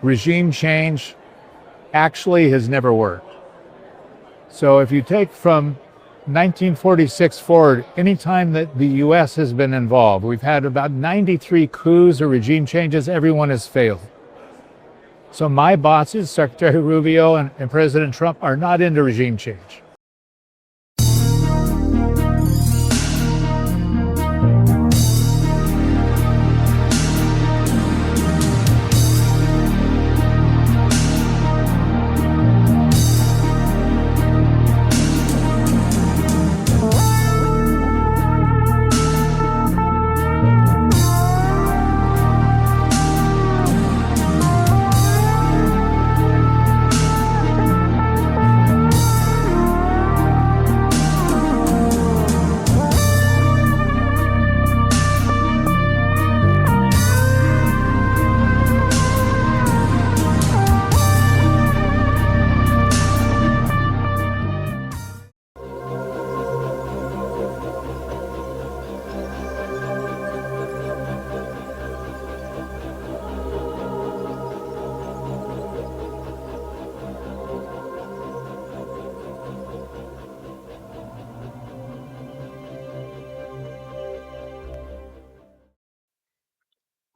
regime change actually has never worked. So if you take from 1946 forward, anytime that the US has been involved, we've had about 93 coups or regime changes, everyone has failed. So my bosses, Secretary Rubio and President Trump, are not into regime change.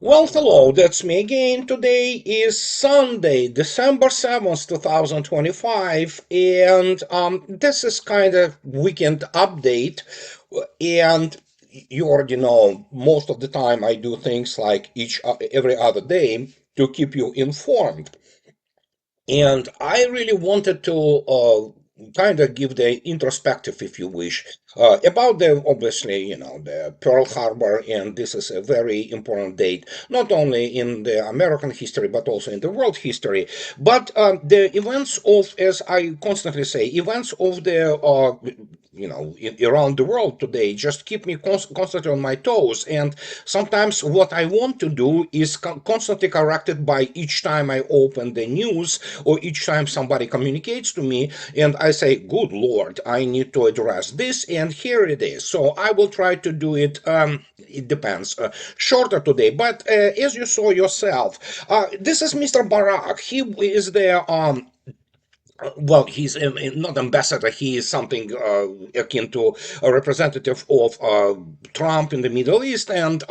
Well, hello, that's me again. Today is Sunday, December 7th, 2025, and this is kind of weekend update. And you already know most of the time I do things like every other day to keep you informed. And I really wanted to kind of give the introspective, if you wish, about the obviously, the Pearl Harbor, and this is a very important date, not only in the American history but also in the world history. But the events of, as I constantly say, events of the around the world today just keep me constantly on my toes, and sometimes what I want to do is constantly corrected by each time I open the news or each time somebody communicates to me and I say, good Lord, I need to address this, and here it is. So I will try to do it, it depends, shorter today, but as you saw yourself, this is Mr. Barack. He is the well, he's not ambassador. He is something akin to a representative of Trump in the Middle East, and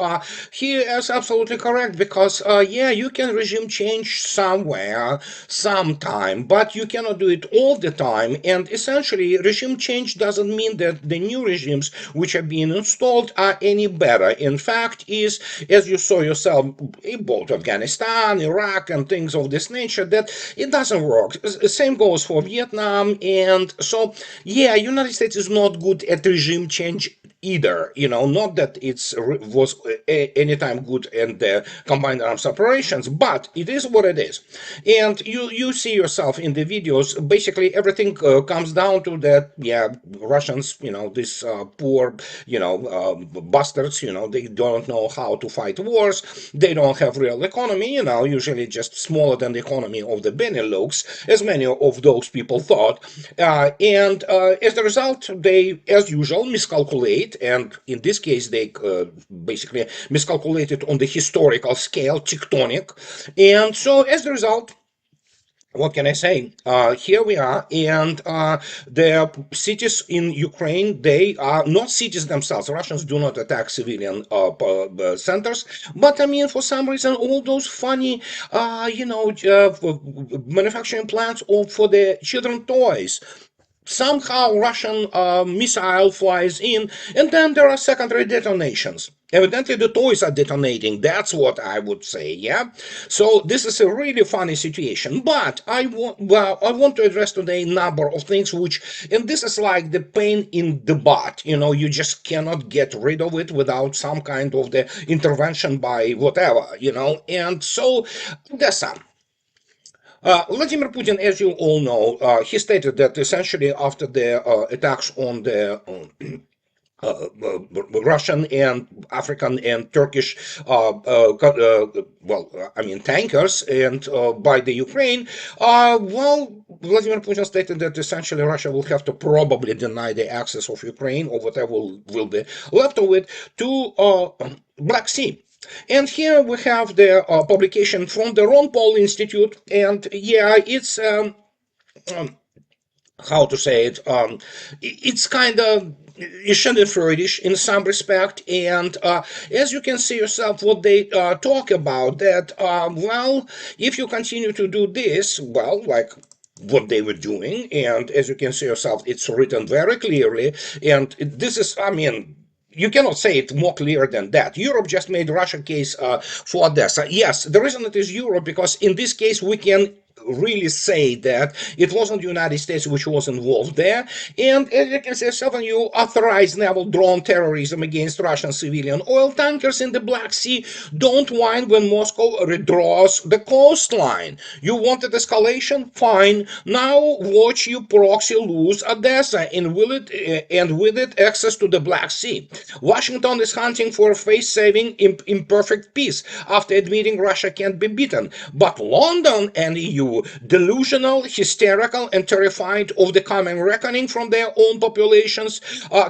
he is absolutely correct because, yeah, you can regime change somewhere, sometime, but you cannot do it all the time. And essentially, regime change doesn't mean that the new regimes which are being installed are any better. In fact, is, as you saw yourself, in both Afghanistan, Iraq, and things of this nature, that it doesn't work. Same goes for Vietnam, and so yeah, United States is not good at regime change either. Not that it's was anytime good in the combined arms operations, but it is what it is. And you see yourself in the videos. Basically, everything comes down to that. Yeah, Russians, these poor, bastards. They don't know how to fight wars. They don't have real economy. Usually just smaller than the economy of the Benelux, as many of those people thought. And as a result, they, as usual, miscalculate. And in this case, they basically miscalculated on the historical scale, tectonic. And so as a result, what can I say? Here we are, and the cities in Ukraine, they are not cities themselves. Russians do not attack civilian centers, but I mean, for some reason, all those funny, manufacturing plants for the children toys. Somehow Russian missile flies in, and then there are secondary detonations. Evidently, the toys are detonating. That's what I would say. Yeah. So this is a really funny situation. But I want to address today a number of things which, and this is like the pain in the butt. You just cannot get rid of it without some kind of the intervention by whatever. And so there's some. Vladimir Putin, as you all know, he stated that essentially after the attacks on the Russian and African and Turkish, tankers and by the Ukraine, Vladimir Putin stated that essentially Russia will have to probably deny the access of Ukraine or whatever will be left of it to Black Sea. And here we have the publication from the Ron Paul Institute, and yeah, it's um, how to say it, it's kind of Freudish in some respect, and as you can see yourself, what they talk about that, well, if you continue to do this, well, like what they were doing, and as you can see yourself, it's written very clearly, and this is, I mean, you cannot say it more clear than that. Europe just made Russia case for Odessa. Yes, the reason it is Europe because in this case we can really say that it wasn't the United States which was involved there. And as you can see, Southern you authorized naval drone terrorism against Russian civilian oil tankers in the Black Sea. Don't whine when Moscow redraws the coastline. You wanted escalation? Fine. Now watch you proxy lose Odessa and with it access to the Black Sea. Washington is hunting for a face-saving imperfect peace after admitting Russia can't be beaten. But London and EU, delusional, hysterical, and terrified of the coming reckoning from their own populations,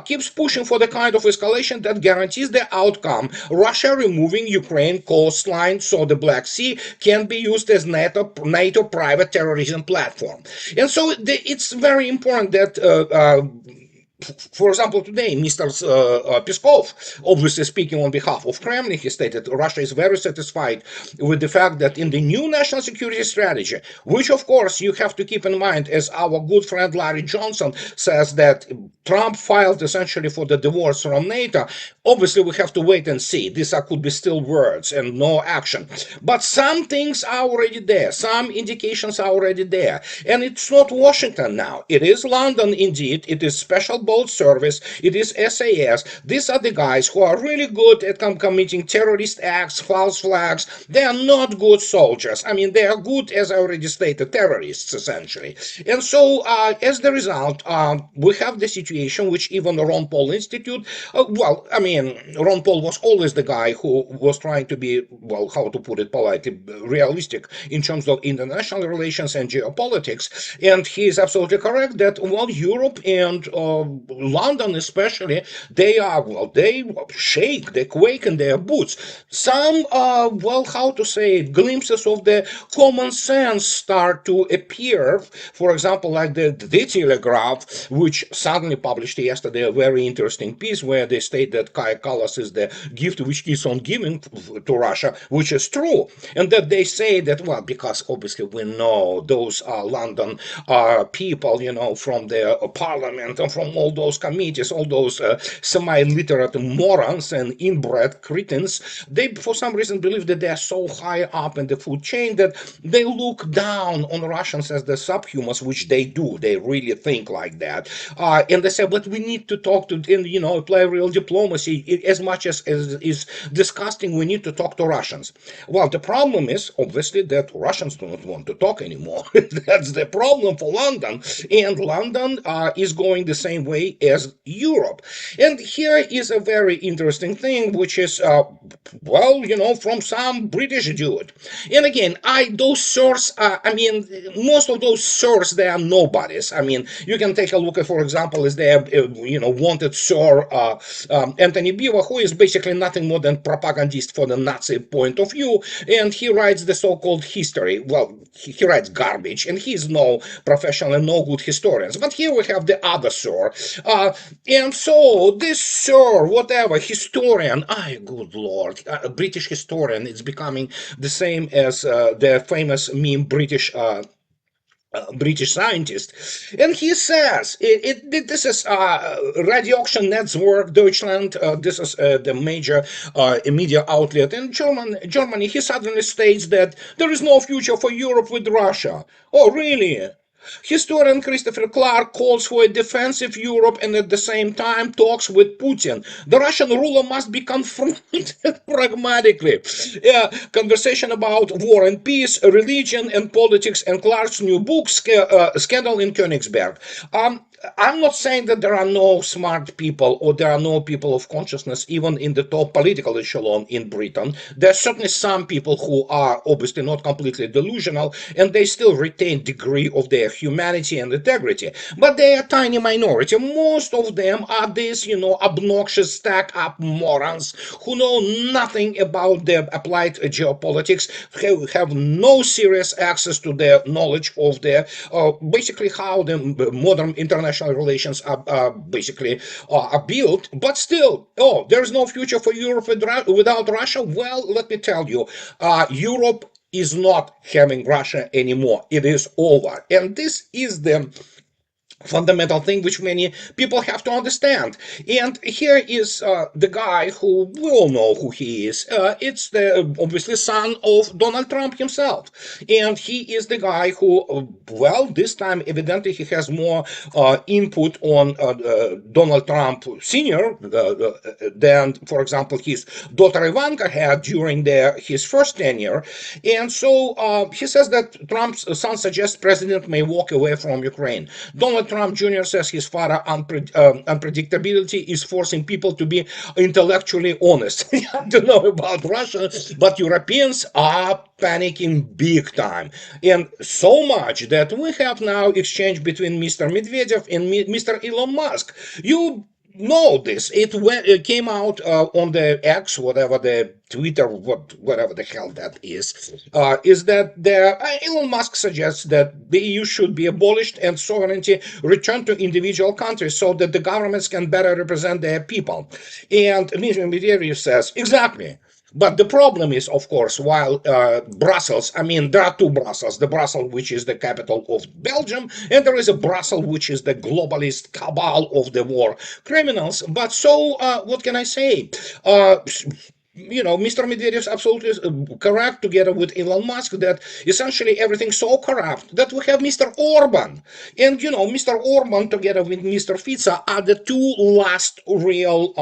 keeps pushing for the kind of escalation that guarantees the outcome. Russia removing Ukraine coastline so the Black Sea can be used as NATO private terrorism platform. And so it's very important that for example, today, Mr. Peskov, obviously speaking on behalf of Kremlin, he stated Russia is very satisfied with the fact that in the new national security strategy, which of course you have to keep in mind, as our good friend Larry Johnson says that Trump filed essentially for the divorce from NATO. Obviously, we have to wait and see. These could be still words and no action. But some things are already there. Some indications are already there. And it's not Washington now. It is London indeed. It is Special Boat Service. It is SAS. These are the guys who are really good at committing terrorist acts, false flags. They are not good soldiers. I mean, they are good, as I already stated, terrorists, essentially. And so, as the result, we have the situation which even the Ron Paul Institute, well, I mean, Ron Paul was always the guy who was trying to be, well, how to put it politely, realistic in terms of international relations and geopolitics. And he is absolutely correct that, well, Europe and London especially, they are, well, they shake, they quake in their boots. Some, well, how to say it, glimpses of the common sense start to appear. For example, like the Telegraph, which suddenly published yesterday a very interesting piece where they state that Kaya Kallas is the gift which keeps on giving to Russia, which is true. And that they say that, well, because obviously we know those London people, you know, from the parliament and from all those committees, all those semi-literate morons and inbred cretins, they for some reason believe that they are so high up in the food chain that they look down on Russians as the subhumans, which they do. They really think like that. And they say, but we need to talk to, and, you know, play real diplomacy. As much as is disgusting, we need to talk to Russians. Well, the problem is, obviously, that Russians do not want to talk anymore. That's the problem for London. And London is going the same way as Europe. And here is a very interesting thing, which is, well, you know, from some British dude. And again, those sources, I mean, most of those sources, they are nobodies. I mean, you can take a look at, for example, is there, you know, wanted Sir Anthony Beaver, who is basically nothing more than propagandist for the Nazi point of view, and he writes the so-called history. Well, he writes garbage, and he's no professional and no good historian. But here we have the other Sir, and so this Sir, whatever, historian, good lord, British historian, it's becoming the same as the famous meme British scientist, and he says this is Radio Auction Network Deutschland. This is the major media outlet in Germany. He suddenly states that there is no future for Europe with Russia. Oh, really? Historian Christopher Clark calls for a defensive Europe and at the same time talks with Putin. The Russian ruler must be confronted pragmatically. Yeah, conversation about war and peace, religion and politics, and Clark's new book, Scandal in Königsberg. I'm not saying that there are no smart people or there are no people of consciousness, even in the top political echelon in Britain. There are certainly some people who are obviously not completely delusional and they still retain degree of their humanity and integrity. But they are a tiny minority. Most of them are these, obnoxious stack up morons who know nothing about the applied geopolitics, have no serious access to the knowledge of the basically how the modern international relations are basically are built. But still, there's no future for Europe without Russia. Well, let me tell you, Europe is not having Russia anymore. It is over. And this is the fundamental thing which many people have to understand. And here is the guy who we all know who he is. It's the obviously son of Donald Trump himself, and he is the guy who, well, this time evidently he has more input on Donald Trump Senior than, for example, his daughter Ivanka had during his first tenure. And so he says that Trump's son suggests president may walk away from Ukraine. Donald Trump Jr. says his father unpredictability is forcing people to be intellectually honest. I don't know about Russia, but Europeans are panicking big time. And so much that we have now exchange between Mr. Medvedev and Mr. Elon Musk. You know this. It came out on the X, whatever the Twitter, whatever the hell that is that Elon Musk suggests that the EU should be abolished and sovereignty returned to individual countries so that the governments can better represent their people. And Mr. Medvedev says, exactly. But the problem is, of course, while Brussels, I mean, there are two Brussels, the Brussels which is the capital of Belgium, and there is a Brussels which is the globalist cabal of the war criminals. But so, what can I say? Mr. Medvedev is absolutely correct, together with Elon Musk, that essentially everything's so corrupt that we have Mr. Orban. And, Mr. Orban, together with Mr. Fico, are the two last real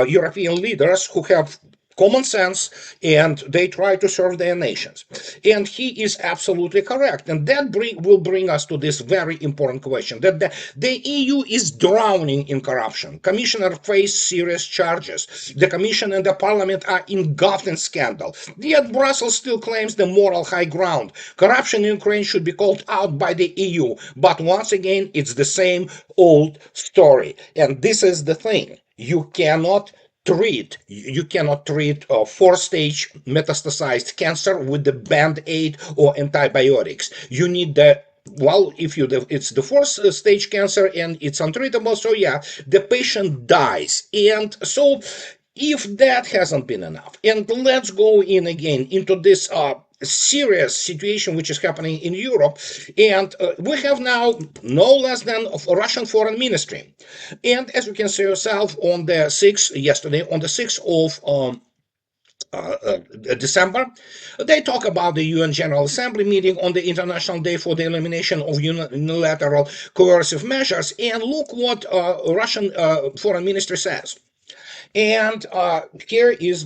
European leaders who have common sense and they try to serve their nations. And he is absolutely correct. And that will bring us to this very important question that the EU is drowning in corruption. Commissioner faced serious charges. The Commission and the Parliament are engulfed in scandal. Yet Brussels still claims the moral high ground. Corruption in Ukraine should be called out by the EU. But once again, it's the same old story. And this is the thing. You cannot treat four-stage metastasized cancer with the band-aid or antibiotics. You need it's the fourth stage cancer and it's untreatable, so yeah, the patient dies. And so if that hasn't been enough, and let's go in again into this serious situation which is happening in Europe, and we have now no less than a Russian foreign ministry. And as you can see yourself, yesterday, on the 6th of December, they talk about the UN General Assembly meeting on the International Day for the Elimination of Unilateral Coercive Measures. And look what Russian foreign minister says. And here is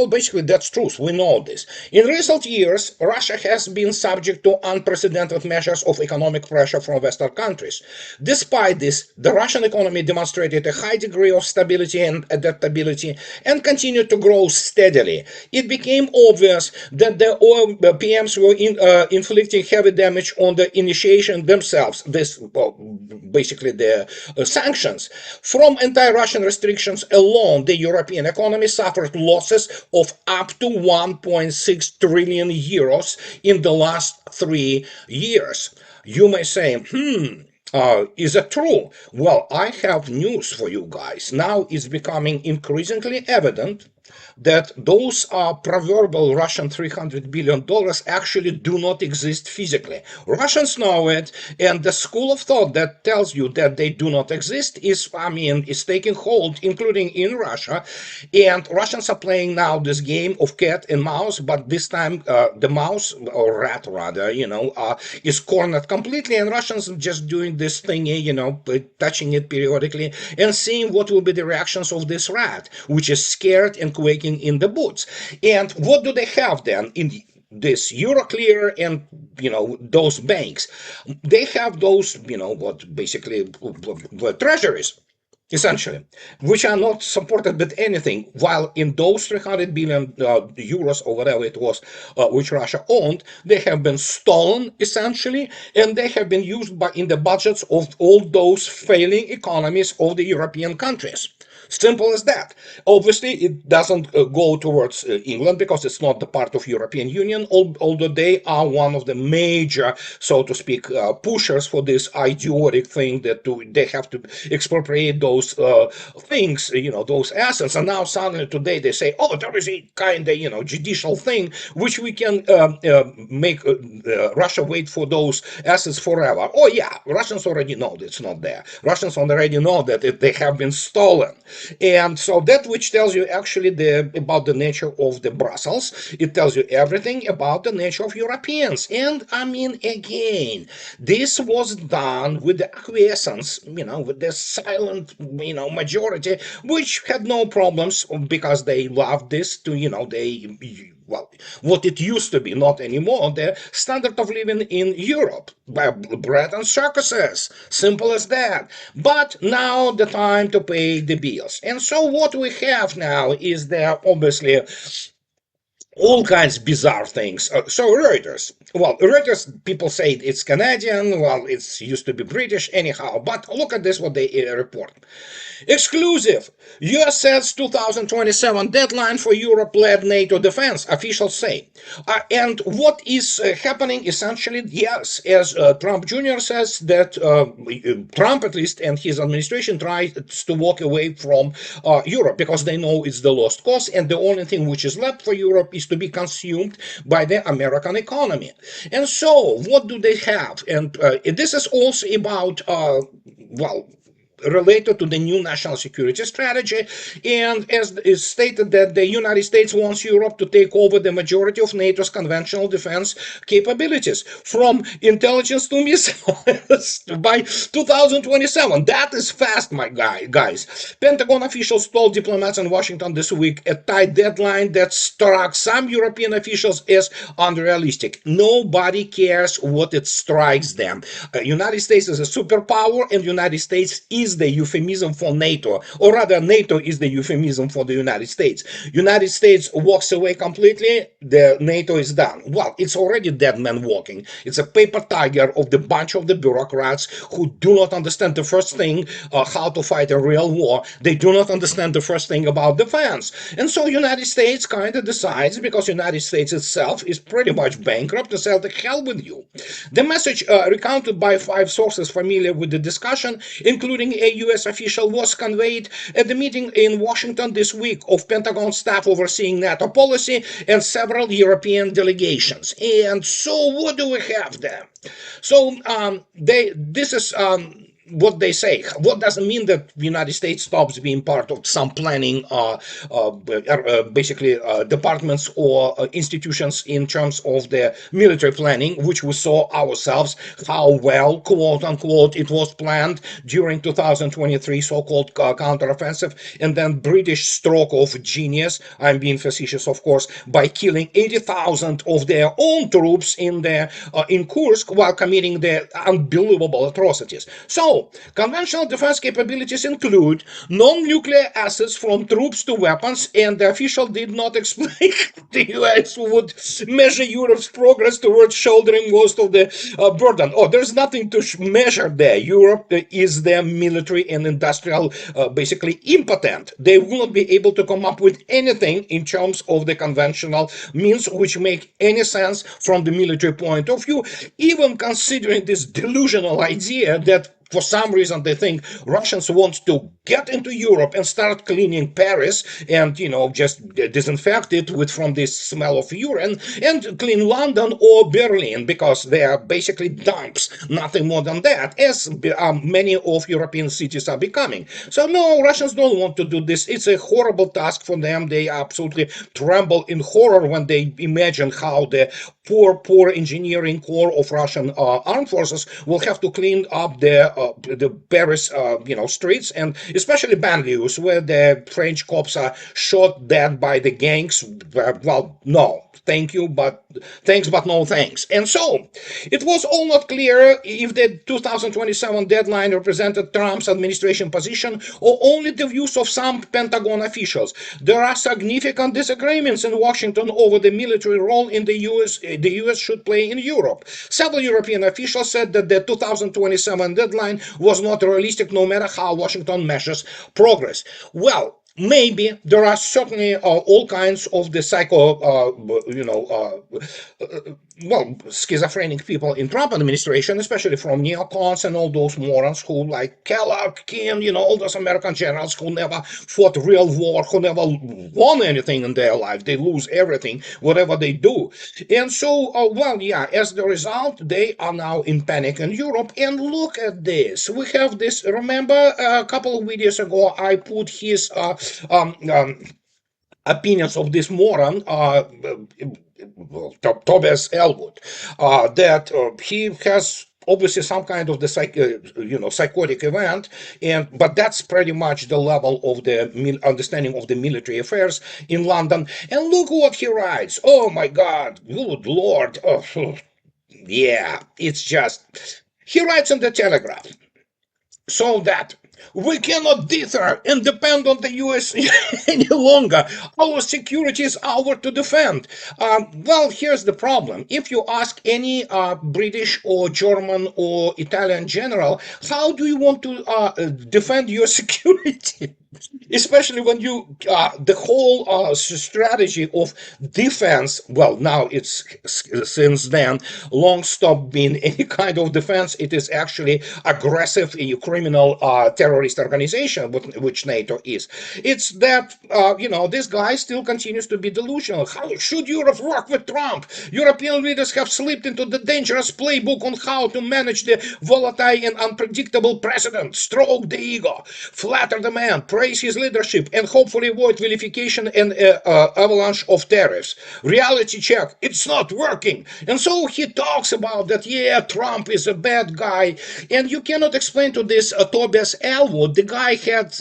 basically that's truth. We know this. In recent years, Russia has been subject to unprecedented measures of economic pressure from Western countries. Despite this, the Russian economy demonstrated a high degree of stability and adaptability and continued to grow steadily. It became obvious that the oil PMs were inflicting heavy damage on the initiation themselves. Basically the sanctions. From anti-Russian restrictions alone, the European economy suffered losses of up to 1.6 trillion euros in the last 3 years. You may say, is it true? Well, I have news for you guys. Now it's becoming increasingly evident that those proverbial Russian $300 billion actually do not exist physically. Russians know it, and the school of thought that tells you that they do not exist is taking hold, including in Russia. And Russians are playing now this game of cat and mouse, but this time the mouse, or rat rather, is cornered completely, and Russians are just doing this thing, touching it periodically and seeing what will be the reactions of this rat, which is scared and quaking in the boots. And what do they have then? this Euroclear and those banks, they have those what basically treasuries essentially, which are not supported with anything, while in those 300 billion euros or whatever it was, which Russia owned, they have been stolen essentially, and they have been used in the budgets of all those failing economies of the European countries. Simple as that. Obviously, it doesn't go towards England because it's not the part of European Union, although they are one of the major, so to speak, pushers for this idiotic thing that they have to expropriate those things, those assets. And now suddenly today they say, oh, there is a kind of, judicial thing which we can make Russia wait for those assets forever. Oh yeah, Russians already know it's not there. Russians already know that they have been stolen. And so that which tells you actually about the nature of the Brussels, it tells you everything about the nature of Europeans. And I mean, again, this was done with the acquiescence, with the silent, majority, which had no problems because they loved this to, well, what it used to be, not anymore, the standard of living in Europe, by bread and circuses, simple as that. But now the time to pay the bills. And so what we have now is there obviously all kinds of bizarre things. So Reuters, well, Reuters, people say it's Canadian, well, it's used to be British anyhow, but look at this, what they report. Exclusive. US sets 2027 deadline for Europe-led NATO defense, officials say. And what is happening essentially, yes, as Trump Jr. says, that Trump at least and his administration tries to walk away from Europe because they know it's the lost cause, and the only thing which is left for Europe is to be consumed by the American economy. And so what do they have? And this is also about, well, related to the new national security strategy, and as is stated that the United States wants Europe to take over the majority of NATO's conventional defense capabilities, from intelligence to missiles by 2027. That is fast, my guys. Pentagon officials told diplomats in Washington this week a tight deadline that struck some European officials as unrealistic. Nobody cares what it strikes them. United States is a superpower, and United States is the euphemism for NATO, or rather NATO is the euphemism for the United States. United States walks away completely, the NATO is done. Well, it's already dead man walking. It's a paper tiger of the bunch of the bureaucrats who do not understand the first thing, how to fight a real war. They do not understand the first thing about defense. And so United States kind of decides, because United States itself is pretty much bankrupt, to say the hell with you. The message recounted by 5 sources familiar with the discussion, including a U.S. official, was conveyed at the meeting in Washington this week of Pentagon staff overseeing NATO policy and several European delegations. And so what do we have there? So this is what they say. What doesn't mean that the United States stops being part of some planning, basically departments or institutions in terms of the military planning, which we saw ourselves how well, quote unquote, it was planned during 2023 so-called counteroffensive, and then British stroke of genius, I'm being facetious of course, by killing 80,000 of their own troops in Kursk while committing the unbelievable atrocities. So conventional defense capabilities include non-nuclear assets from troops to weapons, and the official did not explain the US would measure Europe's progress towards shouldering most of the burden. Oh, there's nothing to measure there. Europe is their military and industrial basically impotent. They will not be able to come up with anything in terms of the conventional means which make any sense from the military point of view, even considering this delusional idea that for some reason they think Russians want to get into Europe and start cleaning Paris and just disinfect it from this smell of urine, and clean London or Berlin, because they are basically dumps, nothing more than that, as many of European cities are becoming. So no, Russians don't want to do this. It's a horrible task for them. They absolutely tremble in horror when they imagine how the poor engineering core of Russian armed forces will have to clean up the Paris streets, and especially banlieues where the French cops are shot dead by the gangs. Well, no, thank you, but thanks, but no thanks. And so it was all not clear if the 2027 deadline represented Trump's administration position or only the views of some Pentagon officials. There are significant disagreements in Washington over the military role in the US should play in Europe. Several European officials said that the 2027 deadline was not realistic no matter how Washington measures progress. Well, maybe there are certainly all kinds of the schizophrenic people in Trump administration, especially from neocons and all those morons who like Kellogg, King, all those American generals who never fought real war, who never won anything in their life. They lose everything, whatever they do. And so, as the result, they are now in panic in Europe. And look at this. We have this, remember a couple of videos ago, I put his opinions of this moron, Tobias Elwood, that he has obviously some kind of the psychotic event, but that's pretty much the level of the understanding of the military affairs in London. And look what he writes. Oh my God, good Lord. Oh, yeah, it's just, he writes in the Telegraph, so that we cannot dither and depend on the US any longer. Our security is ours to defend. Well, here's the problem. If you ask any British or German or Italian general, how do you want to defend your security? Especially when you the whole strategy of defense, well, now it's since then long stopped being any kind of defense. It is actually aggressive criminal terrorist organization, which NATO is. It's that this guy still continues to be delusional. How should Europe work with Trump? European leaders have slipped into the dangerous playbook on how to manage the volatile and unpredictable president. Stroke the ego, flatter the man, praise his leadership, and hopefully avoid vilification and avalanche of tariffs. Reality check, it's not working. And so he talks about that, yeah, Trump is a bad guy. And you cannot explain to this Tobias Elwood. The guy had,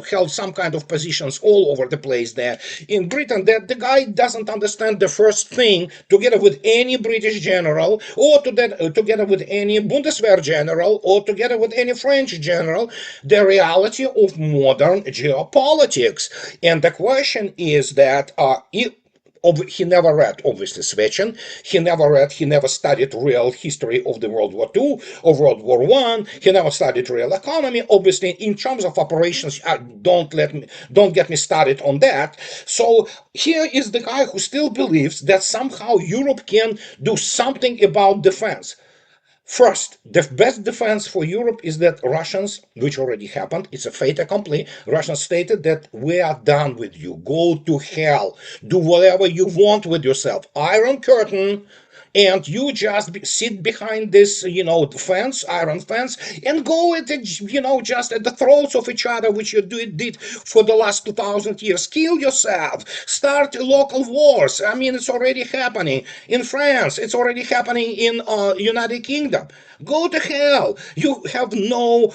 held some kind of positions all over the place there in Britain, that the guy doesn't understand the first thing, together with any British general, or together with any Bundeswehr general, or together with any French general, the reality of modern geopolitics. And the question is that he never read, obviously, Svechin. He never studied real history of the World War II or World War I. He never studied real economy. Obviously, in terms of operations, don't get me started on that. So here is the guy who still believes that somehow Europe can do something about defense. First, the best defense for Europe is that Russians, which already happened, it's a fait accompli. Russians stated that we are done with you. Go to hell. Do whatever you want with yourself. Iron Curtain. And you just sit behind this, fence, iron fence, and go at it, just at the throats of each other, which you did for the last 2,000 years. Kill yourself. Start local wars. I mean, it's already happening in France. It's already happening in United Kingdom. Go to hell. You have no,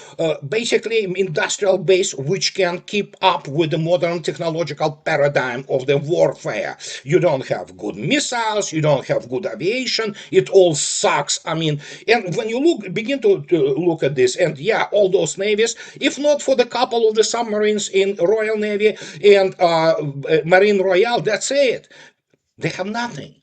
basically, industrial base which can keep up with the modern technological paradigm of the warfare. You don't have good missiles. You don't have good aviation. It all sucks. I mean, and when you begin to look at this, and yeah, all those navies, if not for the couple of the submarines in Royal Navy and Marine Royale, that's it. They have nothing.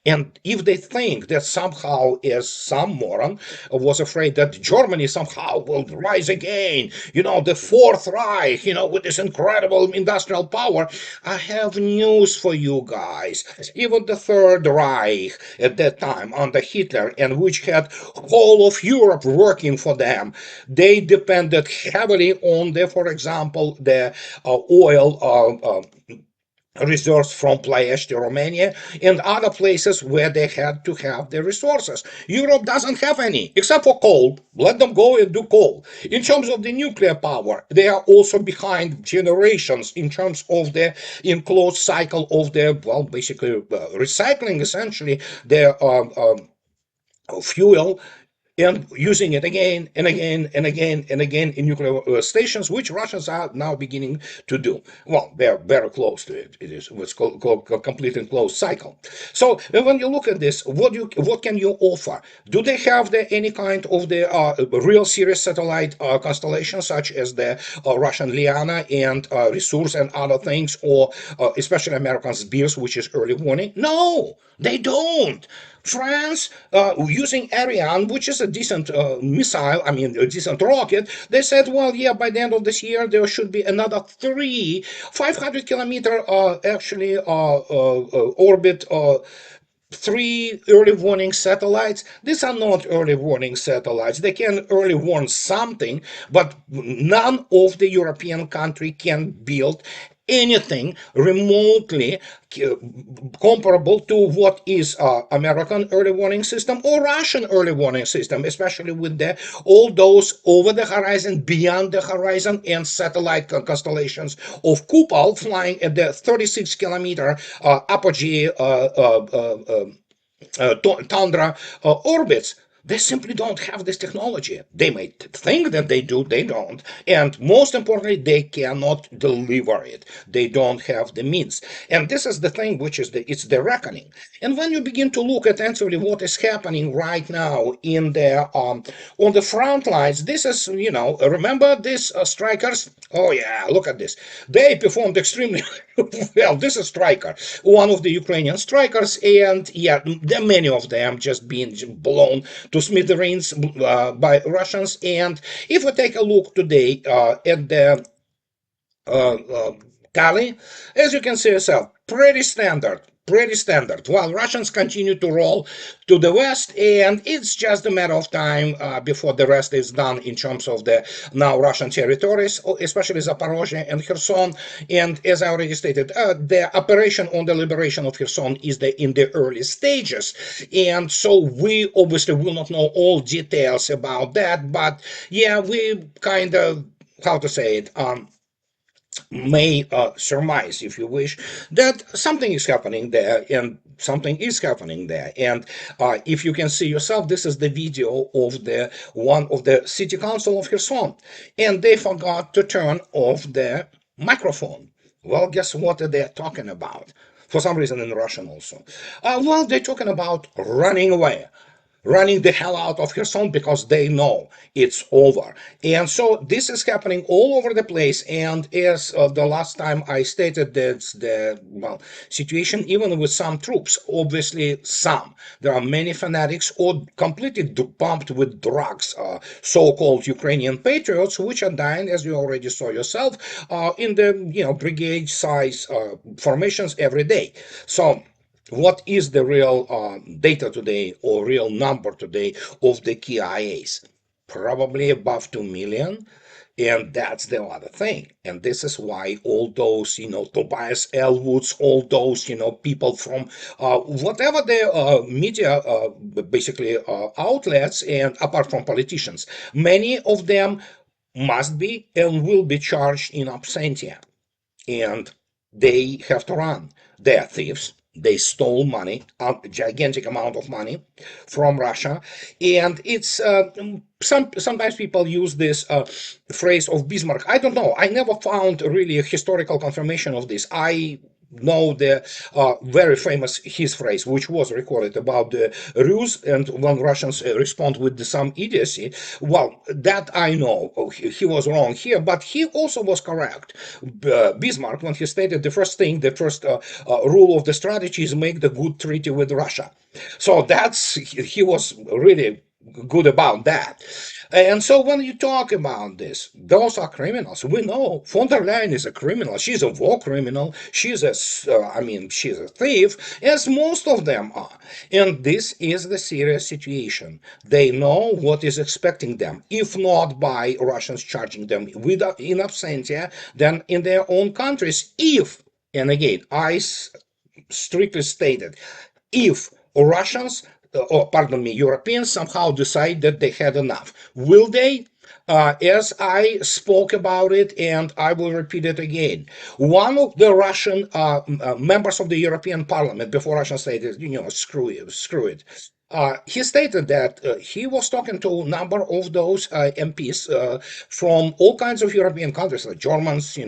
And if they think that somehow, as some moron was afraid that Germany somehow will rise again, the Fourth Reich, with this incredible industrial power, I have news for you guys. Even the Third Reich at that time under Hitler, and which had whole of Europe working for them, they depended heavily on for example, the oil reserves from Ploiești, Romania, and other places where they had to have the resources. Europe doesn't have any, except for coal. Let them go and do coal. In terms of the nuclear power, they are also behind generations in terms of the enclosed cycle of the, well, basically recycling essentially their fuel and using it again and again and again and again in nuclear stations, which Russians are now beginning to do. Well, they're very close to it. It is what's called a complete and closed cycle. So when you look at this, what can you offer? Do they have any kind of the real serious satellite constellations, such as the Russian Liana and Resource and other things, or especially American Spears, which is early warning? No, they don't. France, using Ariane, which is a decent missile, I mean, a decent rocket, they said, well, yeah, by the end of this year, there should be another three 500-kilometer actually orbit. Three early warning satellites. These are not early warning satellites. They can early warn something, but none of the European country can build anything remotely comparable to what is American early warning system or Russian early warning system, especially with all those over the horizon, beyond the horizon, and satellite constellations of Kupal flying at the 36-kilometer apogee tundra orbits. They simply don't have this technology. They may think that they do, they don't. And most importantly, they cannot deliver it. They don't have the means. And this is the thing, which is it's the reckoning. And when you begin to look at actually what is happening right now in the on the front lines, this is, remember these strikers? Oh yeah, look at this. They performed extremely well. This is Striker, one of the Ukrainian strikers, and yeah, there are many of them just being blown to smithereens by Russians. And if we take a look today at the uh, uh, Kali, as you can see yourself, pretty standard. Pretty standard. While Russians continue to roll to the west, and it's just a matter of time before the rest is done in terms of the now Russian territories, especially Zaporozhye and Kherson. And as I already stated, the operation on the liberation of Kherson is in the early stages, and so we obviously will not know all details about that. But yeah, we kind of, how to say it, may surmise, if you wish, that something is happening there, and something is happening there. And if you can see yourself, this is the video of the one of the city council of Kherson, and they forgot to turn off the microphone. Well, guess what they're talking about? For some reason in Russian also. Well, they're talking about running away, running the hell out of Kherson because they know it's over. And so this is happening all over the place. And as the last time I stated, that's the situation, even with some troops, obviously some. There are many fanatics or completely pumped with drugs, so-called Ukrainian patriots, which are dying, as you already saw yourself, in the brigade size formations every day. So what is the real data today or real number today of the KIAs? Probably above 2 million. And that's the other thing. And this is why all those, Tobias Elwoods, all those, people from whatever the media, basically outlets, and apart from politicians, many of them must be and will be charged in absentia, and they have to run. They are thieves. They stole money, a gigantic amount of money from Russia, and it's sometimes people use this phrase of Bismarck. I don't know. I never found really a historical confirmation of this. I know the very famous his phrase, which was recorded about the ruse, and when Russians respond with some idiocy. Well, that I know. Oh, he was wrong here, but he also was correct. Bismarck, when he stated the first thing, the first rule of the strategy is make the good treaty with Russia. So he was really good about that. And so when you talk about this, those are criminals. We know von der Leyen is a criminal. She's a war criminal. She's she's a thief, as most of them are. And this is the serious situation. They know what is expecting them, if not by Russians charging them with in absentia, then in their own countries, if And again, strictly stated, if Russians, or pardon me, Europeans somehow decide that they had enough, will they? As I spoke about it, and I will repeat it again, one of the Russian members of the European Parliament, before Russia stated, screw it, screw it. He stated that he was talking to a number of those MPs from all kinds of European countries, like Germans,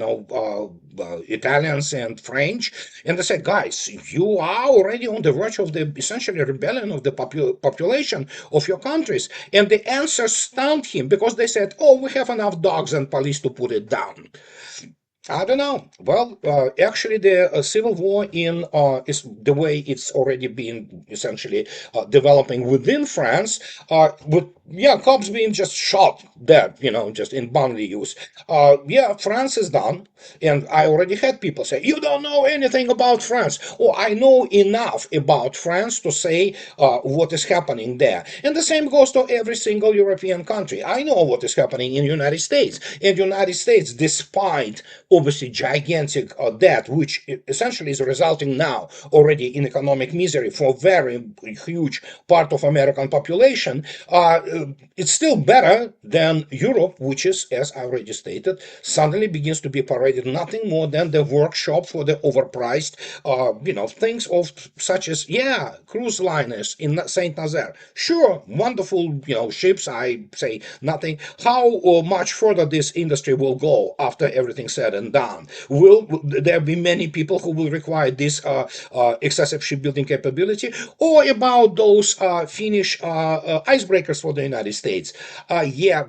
Italians, and French, and they said, guys, you are already on the verge of the essentially rebellion of the population of your countries. And the answer stunned him because they said, oh, we have enough dogs and police to put it down. I don't know. Well, actually, the civil war is the way it's already been essentially developing within France, with cops being just shot dead, just in banlieues. France is done, and I already had people say, "You don't know anything about France." Oh, I know enough about France to say what is happening there, and the same goes to every single European country. I know what is happening in the United States, and the United States, despite obviously gigantic debt, which essentially is resulting now already in economic misery for a very huge part of American population, it's still better than Europe, which is, as I already stated, suddenly begins to be paraded nothing more than the workshop for the overpriced, things of such as, cruise liners in Saint Nazaire. Sure, wonderful, ships. I say nothing. How much further this industry will go after everything said and done? Will there be many people who will require this excessive shipbuilding capability, or about those Finnish icebreakers for the United States?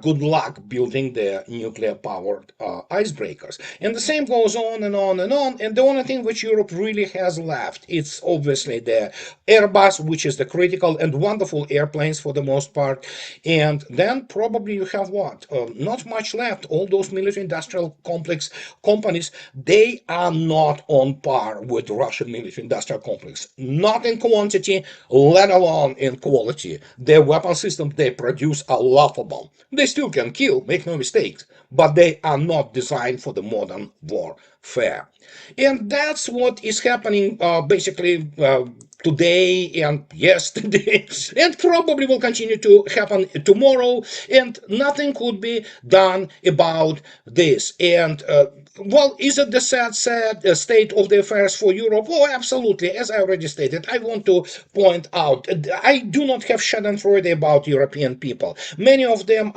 Good luck building the nuclear-powered icebreakers. And the same goes on and on and on. And the only thing which Europe really has left, it's obviously the Airbus, which is the critical and wonderful airplanes for the most part. And then probably you have what? Not much left. All those military-industrial complex companies, they are not on par with Russian military-industrial complex. Not in quantity, let alone in quality. Their weapon systems they produce are laughable. They still can kill, make no mistakes, but they are not designed for the modern warfare. And that's what is happening basically today and yesterday, and probably will continue to happen tomorrow, and nothing could be done about this. And is it the sad state of the affairs for Europe? Oh, absolutely. As I already stated, I want to point out, I do not have schadenfreude about European people. Many of them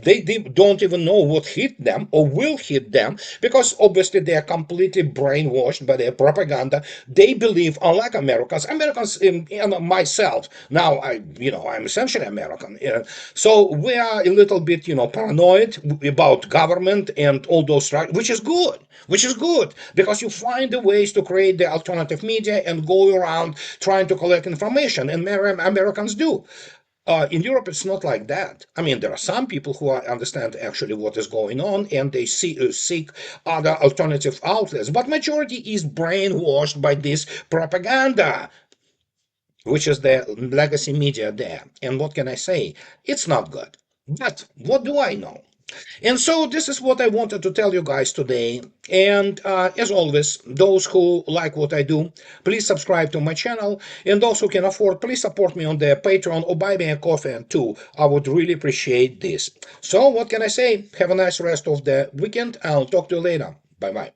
they don't even know what hit them or will hit them, because obviously they are completely brainwashed by their propaganda. They believe, unlike Americans, myself, now I'm essentially American, so we are a little bit, paranoid about government and all those, which is good, because you find the ways to create the alternative media and go around trying to collect information, and Americans do. In Europe, it's not like that. I mean, there are some people who understand actually what is going on, and they seek other alternative outlets. But majority is brainwashed by this propaganda, which is the legacy media there. And what can I say? It's not good. But what do I know? And so this is what I wanted to tell you guys today. And as always, those who like what I do, please subscribe to my channel. And those who can afford, please support me on the Patreon or buy me a coffee too. I would really appreciate this. So what can I say? Have a nice rest of the weekend. I'll talk to you later. Bye-bye.